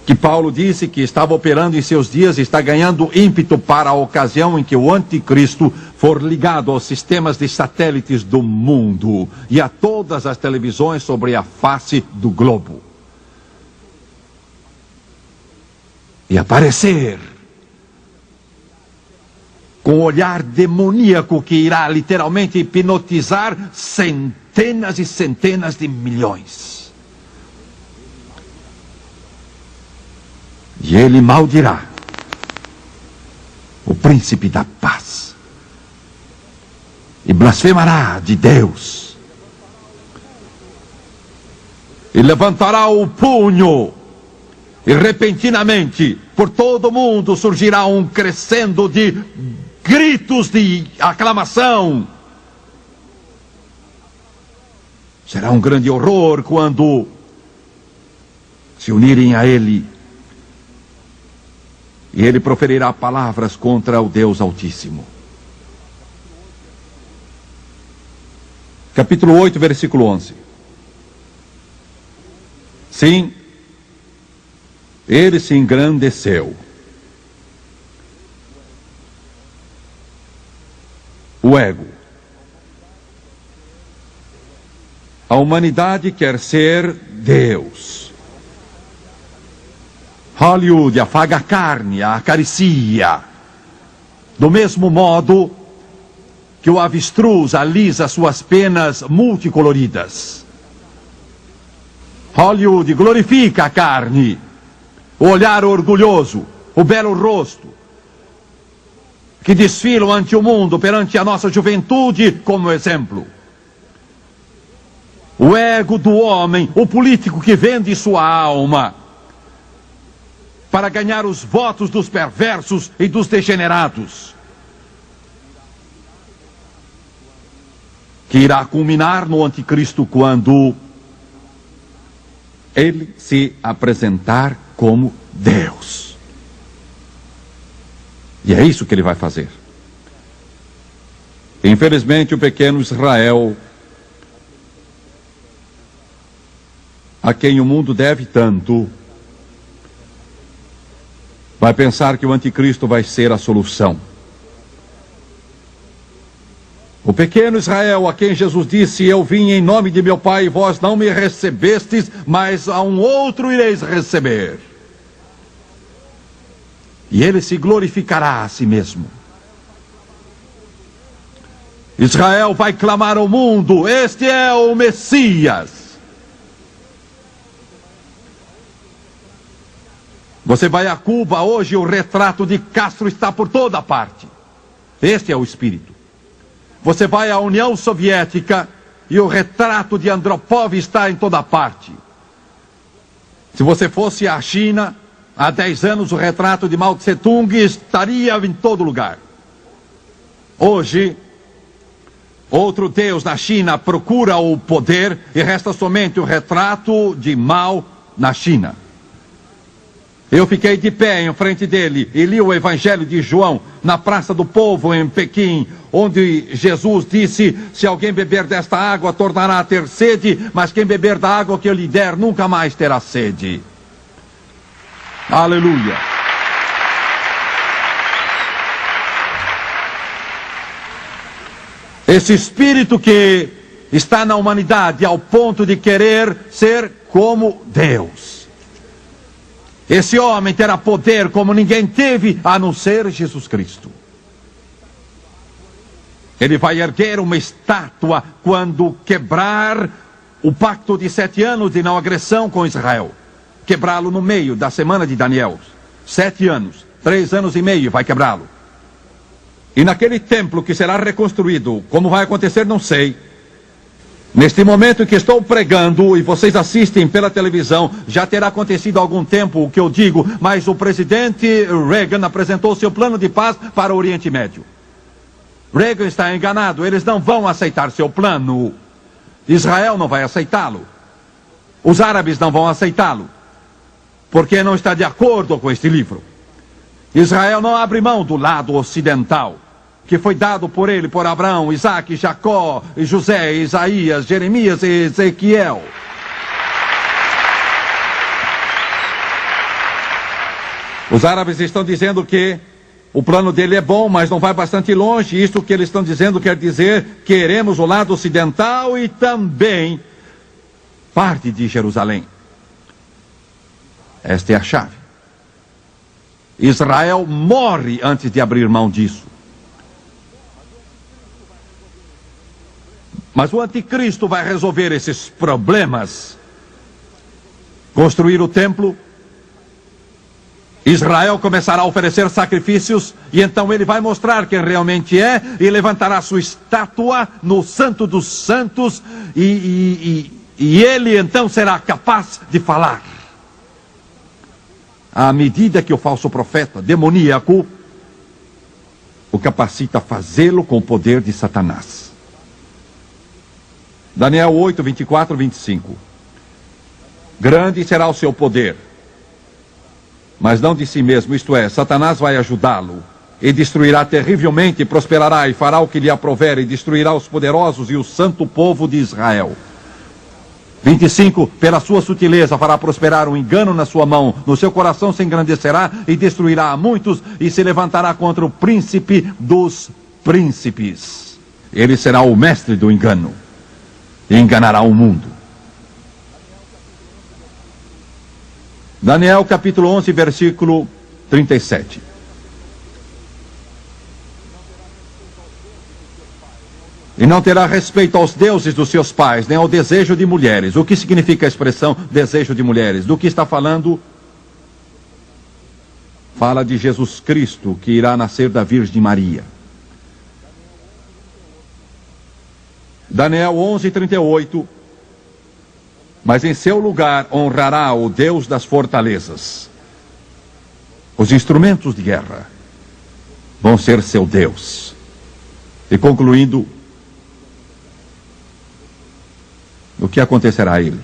que Paulo disse que estava operando em seus dias e está ganhando ímpeto para a ocasião em que o anticristo for ligado aos sistemas de satélites do mundo e a todas as televisões sobre a face do globo. E aparecer com um olhar demoníaco que irá literalmente hipnotizar centenas e centenas de milhões. E ele maldirá o príncipe da paz e blasfemará de Deus e levantará o punho, e repentinamente por todo o mundo surgirá um crescendo de gritos de aclamação. Será um grande horror quando se unirem a ele, e ele proferirá palavras contra o Deus Altíssimo. Capítulo 8, versículo 11. Sim, ele se engrandeceu. O ego. A humanidade quer ser Deus. Hollywood afaga a carne, a acaricia, do mesmo modo que o avestruz alisa suas penas multicoloridas. Hollywood glorifica a carne, o olhar orgulhoso, o belo rosto, que desfilam ante o mundo, perante a nossa juventude como exemplo. O ego do homem, o político que vende sua alma para ganhar os votos dos perversos e dos degenerados, que irá culminar no anticristo quando ele se apresentar como Deus. E é isso que ele vai fazer. Infelizmente, o pequeno Israel, a quem o mundo deve tanto, vai pensar que o anticristo vai ser a solução. O pequeno Israel, a quem Jesus disse: eu vim em nome de meu Pai, e vós não me recebestes, mas a um outro ireis receber. E ele se glorificará a si mesmo. Israel vai clamar ao mundo: este é o Messias. Você vai a Cuba hoje, o retrato de Castro está por toda parte. Este é o espírito. Você vai à União Soviética e o retrato de Andropov está em toda parte. Se você fosse à China, há 10 anos o retrato de Mao Tse Tung estaria em todo lugar. Hoje, outro Deus na China procura o poder e resta somente o retrato de Mao na China. Eu fiquei de pé em frente dele e li o Evangelho de João na Praça do Povo em Pequim, onde Jesus disse: se alguém beber desta água tornará a ter sede, mas quem beber da água que eu lhe der nunca mais terá sede. Aleluia. Esse espírito que está na humanidade ao ponto de querer ser como Deus. Esse homem terá poder como ninguém teve, a não ser Jesus Cristo. Ele vai erguer uma estátua quando quebrar o pacto de 7 anos de não agressão com Israel. Quebrá-lo no meio da semana de Daniel. 7 anos, 3 anos e meio vai quebrá-lo. E naquele templo que será reconstruído, como vai acontecer não sei. Neste momento que estou pregando e vocês assistem pela televisão, já terá acontecido há algum tempo o que eu digo, mas o presidente Reagan apresentou seu plano de paz para o Oriente Médio. Reagan está enganado, eles não vão aceitar seu plano. Israel não vai aceitá-lo. Os árabes não vão aceitá-lo, porque não está de acordo com este livro. Israel não abre mão do lado ocidental, que foi dado por ele, por Abraão, Isaac, Jacó, José, Isaías, Jeremias e Ezequiel. Os árabes estão dizendo que o plano dele é bom, mas não vai bastante longe. Isto que eles estão dizendo quer dizer: queremos o lado ocidental e também parte de Jerusalém. Esta é a chave. Israel morre antes de abrir mão disso. Mas o anticristo vai resolver esses problemas. Construir o templo. Israel começará a oferecer sacrifícios. E então ele vai mostrar quem realmente é. E levantará sua estátua no Santo dos Santos. E ele então será capaz de falar. À medida que o falso profeta demoníaco o capacita a fazê-lo com o poder de Satanás. Daniel 8, 24, 25. Grande será o seu poder, mas não de si mesmo, isto é, Satanás vai ajudá-lo, e destruirá terrivelmente, prosperará e fará o que lhe aprouver, e destruirá os poderosos e o santo povo de Israel. 25. Pela sua sutileza fará prosperar o engano na sua mão, no seu coração se engrandecerá e destruirá a muitos, e se levantará contra o príncipe dos príncipes. Ele será o mestre do engano. E enganará o mundo. Daniel capítulo 11, versículo 37. E não terá respeito aos deuses dos seus pais, nem ao desejo de mulheres. O que significa a expressão desejo de mulheres? Do que está falando? Fala de Jesus Cristo, que irá nascer da Virgem Maria. Daniel 11, 38. Mas em seu lugar honrará o Deus das fortalezas. Os instrumentos de guerra vão ser seu Deus. E concluindo, o que acontecerá a ele?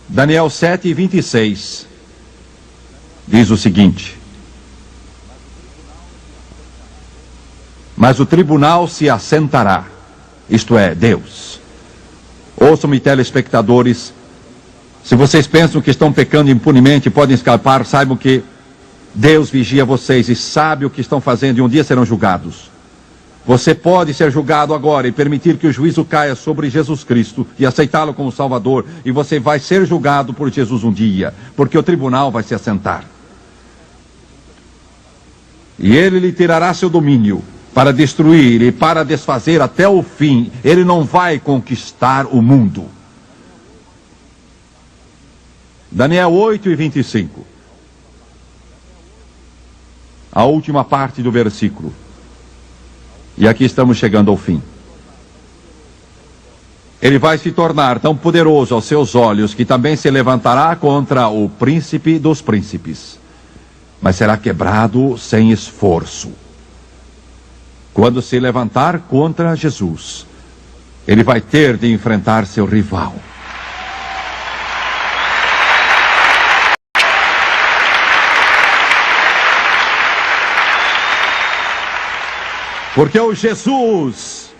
Daniel 7, 26 diz o seguinte: mas o tribunal se assentará, isto é, Deus. Ouçam-me, telespectadores, Se vocês pensam que estão pecando impunemente e podem escapar, saibam que Deus vigia vocês e sabe o que estão fazendo e um dia serão julgados. Você pode ser julgado agora e permitir que o juízo caia sobre Jesus Cristo e aceitá-lo como Salvador, e você vai ser julgado por Jesus um dia, porque o tribunal vai se assentar. E ele lhe tirará seu domínio para destruir e para desfazer até o fim. Ele não vai conquistar o mundo. Daniel 8:25. A última parte do versículo. E aqui estamos chegando ao fim. Ele vai se tornar tão poderoso aos seus olhos que também se levantará contra o príncipe dos príncipes, mas será quebrado sem esforço. Quando se levantar contra Jesus, ele vai ter de enfrentar seu rival. Porque o Jesus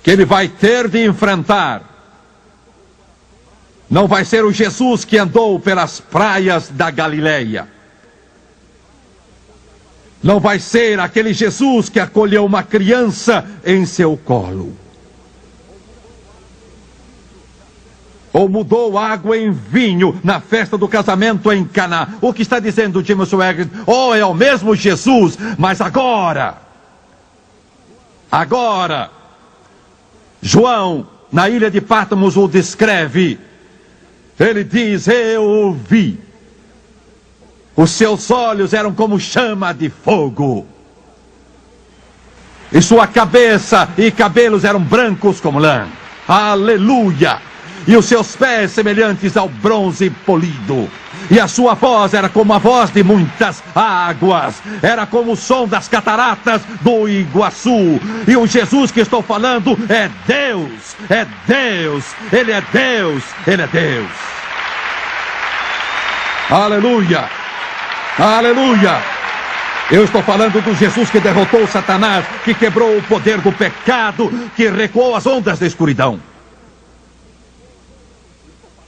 que ele vai ter de enfrentar não vai ser o Jesus que andou pelas praias da Galileia. Não vai ser aquele Jesus que acolheu uma criança em seu colo. Ou mudou água em vinho na festa do casamento em Caná. O que está dizendo Jim Swaggart? Oh, é o mesmo Jesus, mas agora, João, na ilha de Patmos, o descreve. Ele diz: eu o vi. Os seus olhos eram como chama de fogo. E sua cabeça e cabelos eram brancos como lã. Aleluia! E os seus pés semelhantes ao bronze polido. E a sua voz era como a voz de muitas águas. Era como o som das cataratas do Iguaçu. E o Jesus que estou falando é Deus. É Deus. Ele é Deus. Ele é Deus. Aleluia. Aleluia. Eu estou falando do Jesus que derrotou Satanás, que quebrou o poder do pecado, que recuou as ondas da escuridão.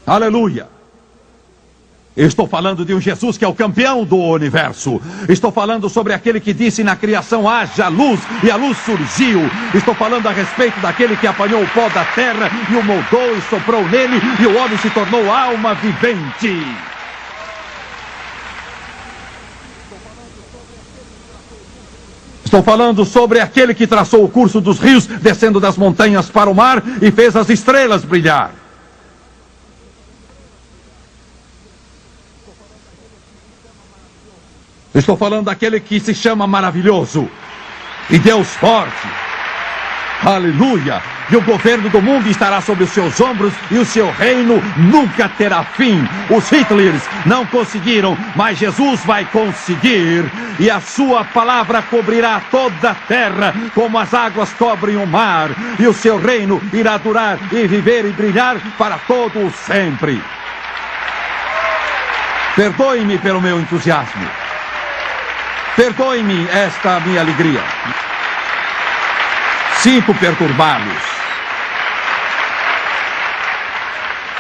Aleluia. Estou falando de um Jesus que é o campeão do universo. Estou falando sobre aquele que disse na criação: haja luz, e a luz surgiu. Estou falando a respeito daquele que apanhou o pó da terra e o moldou e soprou nele, e o homem se tornou alma vivente. Estou falando sobre aquele que traçou o curso dos rios, descendo das montanhas para o mar e fez as estrelas brilhar. Estou falando daquele que se chama maravilhoso e Deus forte. Aleluia! E o governo do mundo estará sobre os seus ombros e o seu reino nunca terá fim. Os Hitlers não conseguiram, mas Jesus vai conseguir. E a sua palavra cobrirá toda a terra, como as águas cobrem o mar. E o seu reino irá durar e viver e brilhar para todo o sempre. Perdoe-me pelo meu entusiasmo. Perdoe-me esta minha alegria. Sinto perturbá-los.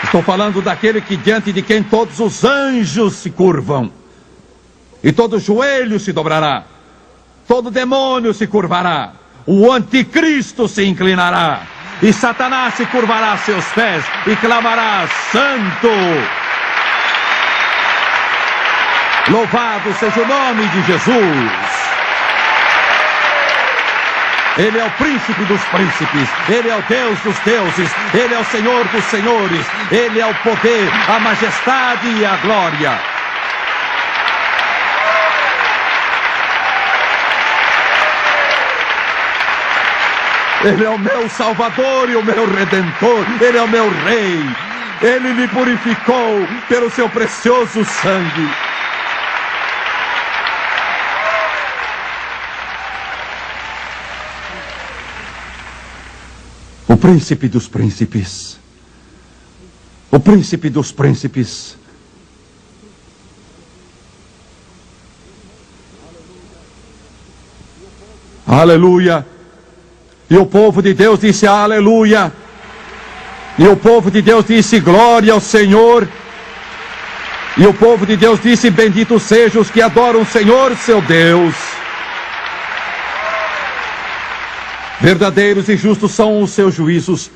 Estou falando daquele que diante de quem todos os anjos se curvam. E todo joelho se dobrará. Todo demônio se curvará. O anticristo se inclinará. E Satanás se curvará a seus pés e clamará: santo! Louvado seja o nome de Jesus. Ele é o príncipe dos príncipes. Ele é o Deus dos deuses. Ele é o Senhor dos senhores. Ele é o poder, a majestade e a glória. Ele é o meu Salvador e o meu Redentor. Ele é o meu Rei. Ele me purificou pelo seu precioso sangue. O príncipe dos príncipes. O príncipe dos príncipes. Aleluia. E o povo de Deus disse aleluia. E o povo de Deus disse: glória ao Senhor. E o povo de Deus disse: benditos sejam os que adoram o Senhor, seu Deus. Verdadeiros e justos são os seus juízos,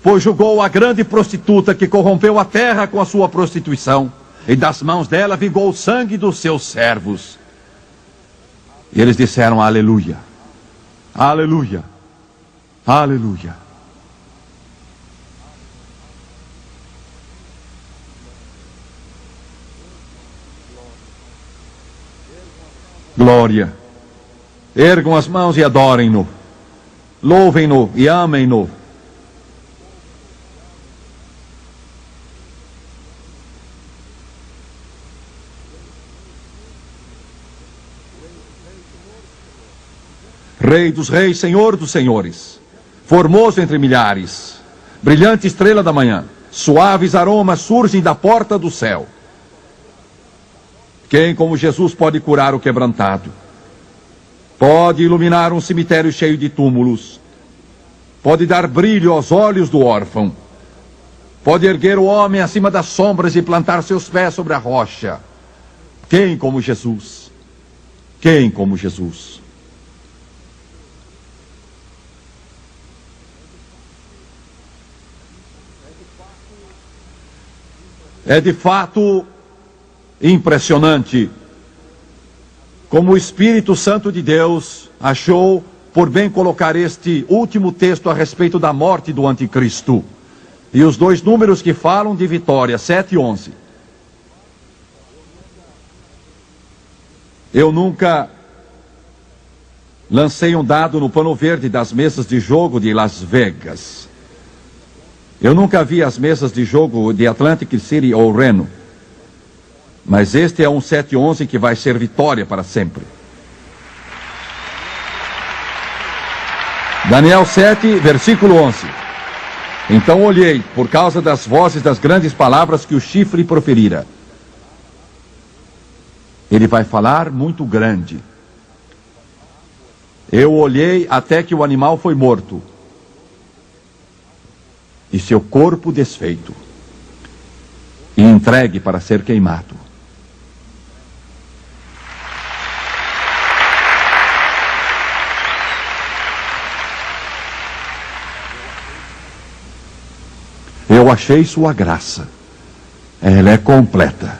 pois julgou a grande prostituta que corrompeu a terra com a sua prostituição, e das mãos dela vingou o sangue dos seus servos. E eles disseram: aleluia, aleluia, aleluia. Glória. Ergam as mãos e adorem-no. Louvem-no e amem-no. Rei dos reis, Senhor dos senhores, formoso entre milhares, brilhante estrela da manhã, suaves aromas surgem da porta do céu. Quem como Jesus pode curar o quebrantado? Pode iluminar um cemitério cheio de túmulos. Pode dar brilho aos olhos do órfão. Pode erguer o homem acima das sombras e plantar seus pés sobre a rocha. Quem como Jesus? Quem como Jesus? É de fato impressionante como o Espírito Santo de Deus achou por bem colocar este último texto a respeito da morte do anticristo. E os dois números que falam de vitória, 7 e 11. Eu nunca lancei um dado no pano verde das mesas de jogo de Las Vegas. Eu nunca vi as mesas de jogo de Atlantic City ou Reno. Mas este é um 7-11 que vai ser vitória para sempre. Daniel 7, versículo 11. Então olhei, por causa das vozes das grandes palavras que o chifre proferira. Ele vai falar muito grande. Eu olhei até que o animal foi morto, e seu corpo desfeito, e entregue para ser queimado. Eu achei sua graça. Ela é completa.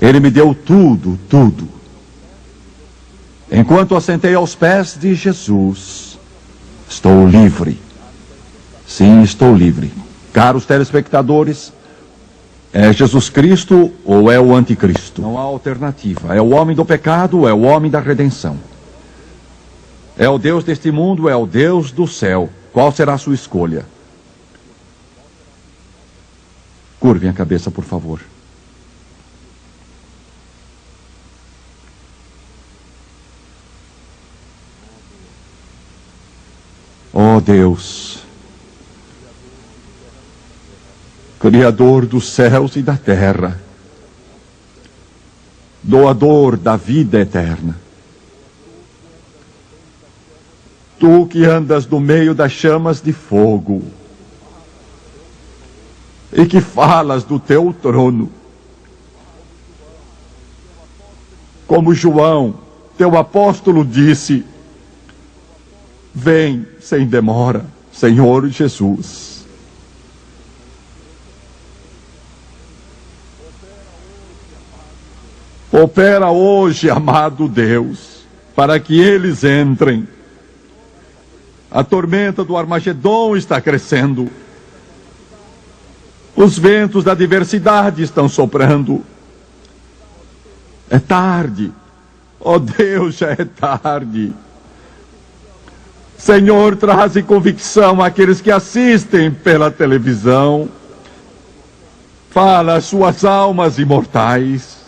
Ele me deu tudo, tudo. Enquanto assentei aos pés de Jesus, estou livre. Sim, estou livre. Caros telespectadores, é Jesus Cristo ou é o anticristo? Não há alternativa. É o homem do pecado ou é o homem da redenção? É o Deus deste mundo ou é o Deus do céu? Qual será a sua escolha? Curvem a cabeça, por favor. Oh Deus, Criador dos céus e da terra, doador da vida eterna, Tu que andas no meio das chamas de fogo, e que falas do teu trono, como João, teu apóstolo, disse: vem sem demora, Senhor Jesus. Opera hoje, amado Deus, para que eles entrem. A tormenta do Armagedon está crescendo. Os ventos da adversidade estão soprando. É tarde. Oh Deus, já é tarde. Senhor, traze convicção àqueles que assistem pela televisão. Fala às suas almas imortais.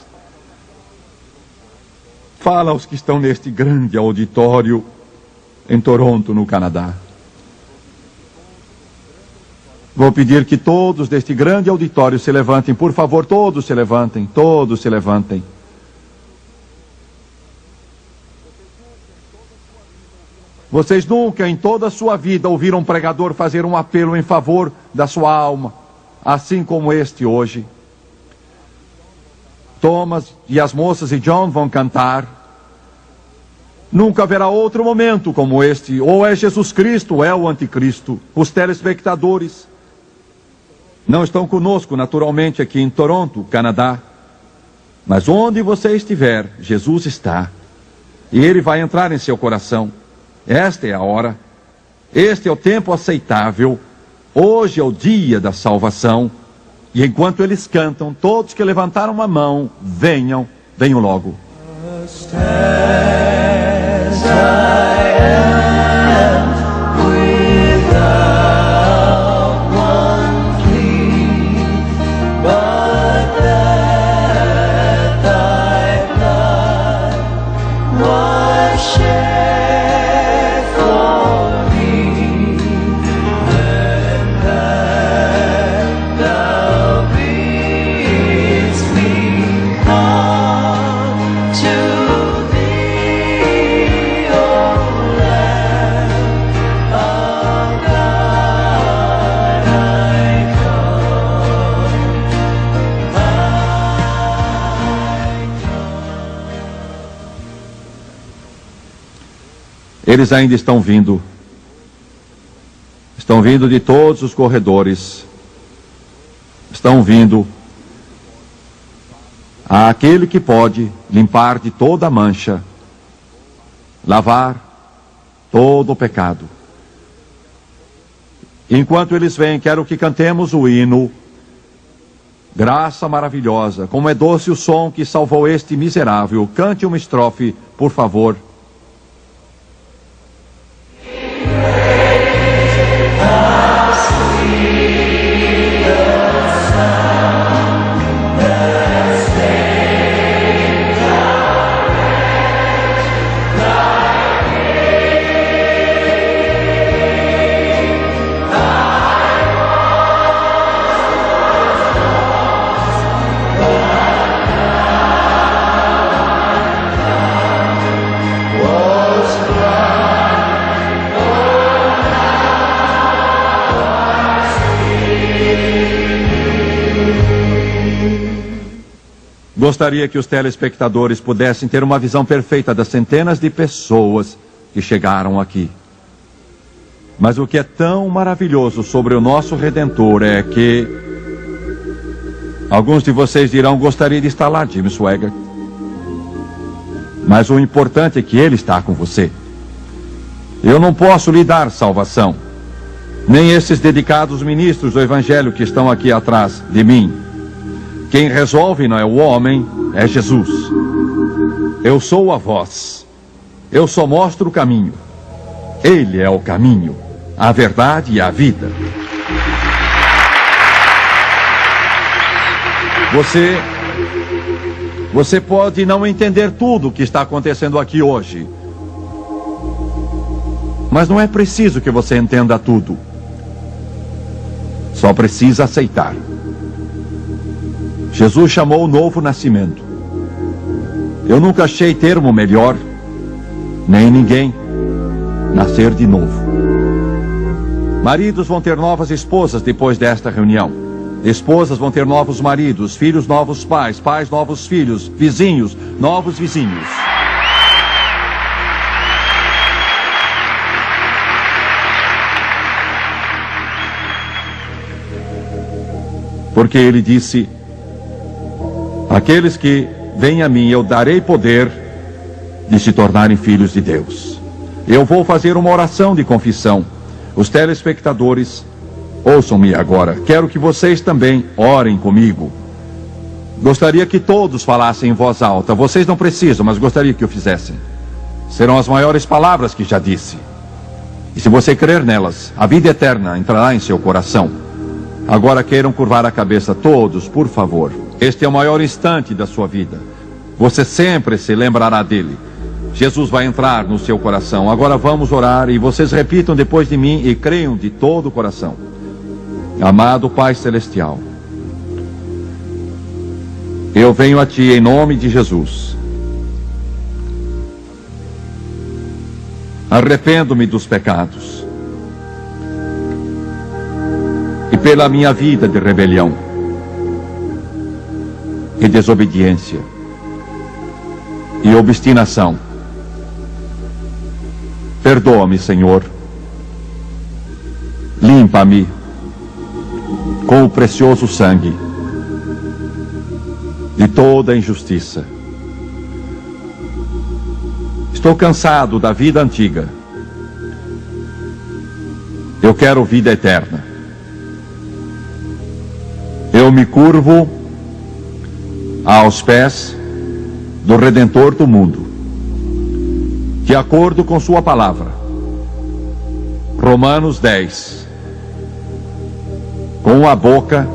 Fala aos que estão neste grande auditório em Toronto, no Canadá. Vou pedir que todos deste grande auditório se levantem, por favor, todos se levantem, todos se levantem. Vocês nunca em toda a sua vida ouviram um pregador fazer um apelo em favor da sua alma, assim como este hoje. Thomas e as moças e John vão cantar. Nunca haverá outro momento como este. Ou é Jesus Cristo ou é o anticristo. Os telespectadores não estão conosco naturalmente aqui em Toronto, Canadá. Mas onde você estiver, Jesus está. E Ele vai entrar em seu coração. Esta é a hora. Este é o tempo aceitável. Hoje é o dia da salvação. E enquanto eles cantam, todos que levantaram a mão, venham logo. Eles ainda estão vindo de todos os corredores, estão vindo àquele que pode limpar de toda a mancha, lavar todo o pecado. Enquanto eles vêm, quero que cantemos o hino Graça Maravilhosa. Como é doce o som que salvou este miserável. Cante uma estrofe, por favor. Gostaria que os telespectadores pudessem ter uma visão perfeita das centenas de pessoas que chegaram aqui. Mas o que é tão maravilhoso sobre o nosso Redentor é que alguns de vocês dirão: gostaria de estar lá, Jim Swaggart. Mas o importante é que Ele está com você. Eu não posso lhe dar salvação, nem esses dedicados ministros do Evangelho que estão aqui atrás de mim. Quem resolve não é o homem, é Jesus. Eu sou a voz. Eu só mostro o caminho. Ele é o caminho, a verdade e a vida. Você pode não entender tudo o que está acontecendo aqui hoje. Mas não é preciso que você entenda tudo. Só precisa aceitar. Jesus chamou o novo nascimento. Eu nunca achei termo melhor, nem ninguém, nascer de novo. Maridos vão ter novas esposas depois desta reunião. Esposas vão ter novos maridos, filhos novos pais, pais novos filhos, vizinhos, novos vizinhos. Porque Ele disse: aqueles que vêm a mim, eu darei poder de se tornarem filhos de Deus. Eu vou fazer uma oração de confissão. Os telespectadores, ouçam-me agora. Quero que vocês também orem comigo. Gostaria que todos falassem em voz alta. Vocês não precisam, mas gostaria que o fizessem. Serão as maiores palavras que já disse. E se você crer nelas, a vida eterna entrará em seu coração. Agora queiram curvar a cabeça todos, por favor. Este é o maior instante da sua vida. Você sempre se lembrará dele. Jesus vai entrar no seu coração. Agora vamos orar e vocês repitam depois de mim e creiam de todo o coração. Amado Pai Celestial, eu venho a Ti em nome de Jesus. Arrependo-me dos pecados e pela minha vida de rebelião e desobediência e obstinação. Perdoa-me, Senhor. Limpa-me com o precioso sangue de toda injustiça. Estou cansado da vida antiga. Eu quero vida eterna. Eu me curvo aos pés do Redentor do mundo, de acordo com sua palavra. Romanos 10. Com a boca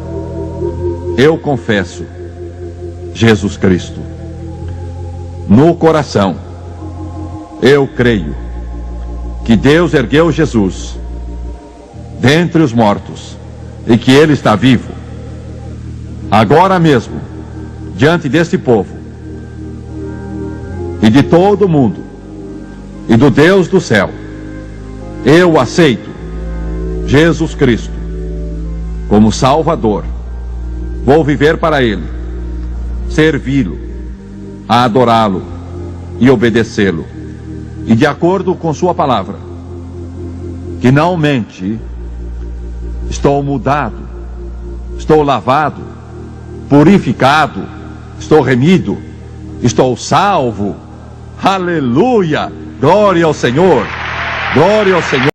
eu confesso Jesus Cristo. No coração eu creio que Deus ergueu Jesus dentre os mortos e que Ele está vivo. Agora mesmo, diante deste povo e de todo o mundo e do Deus do céu, eu aceito Jesus Cristo como Salvador. Vou viver para Ele, servi-lo, adorá-lo e obedecê-lo. E de acordo com sua palavra, finalmente estou mudado, estou lavado, purificado, estou remido, estou salvo. Aleluia! Glória ao Senhor! Glória ao Senhor!